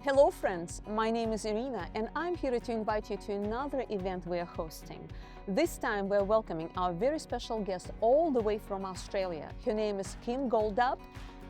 Hello friends, my name is Irina and I'm here to invite you to another event we are hosting. This time we're welcoming our very special guest all the way from Australia. Her name is Kym Goldup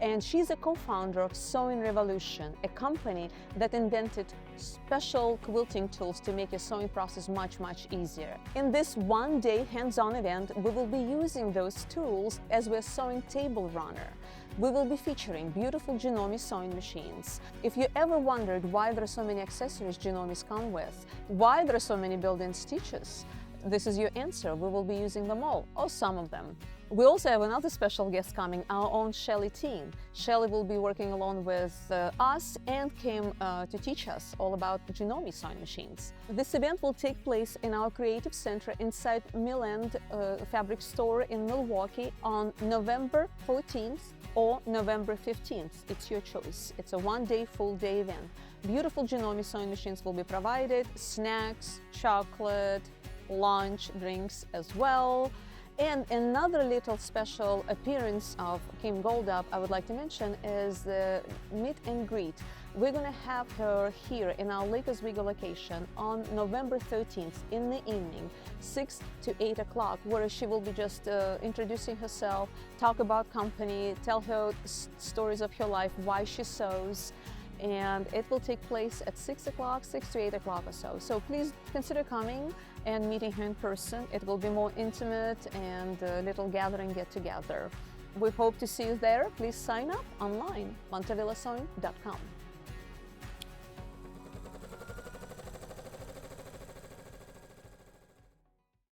and she's a co-founder of Sewing Revolution, a company that invented special quilting tools to make your sewing process much easier. In this one-day hands-on event, we will be using those tools as we're sewing table runner. We will be featuring beautiful Janome sewing machines. If you ever wondered why there are so many accessories Janomes come with, why there are so many built-in stitches, this is your answer. We will be using them all, or some of them. We also have another special guest coming, our own Shelly Tinn. Shelly will be working along with us and Kym to teach us all about Janome sewing machines. This event will take place in our creative center inside Milland fabric store in Milwaukie on November 14th or November 15th. It's your choice. It's a one-day, full-day event. Beautiful Janome sewing machines will be provided, snacks, chocolate, lunch, drinks as well. And another little special appearance of Kym Goldup I would like to mention is the meet and greet. We're going to have her here in our Lake Oswego location on November 13th in the evening, 6 to 8 o'clock, where she will be just introducing herself, talk about company, tell her stories of her life, why she sews. And it will take place at 6 o'clock, 6 to 8 o'clock or so. So please consider coming and meeting her in person. It will be more intimate and a little gathering get-together. We hope to see you there. Please sign up online, montavillasewing.com.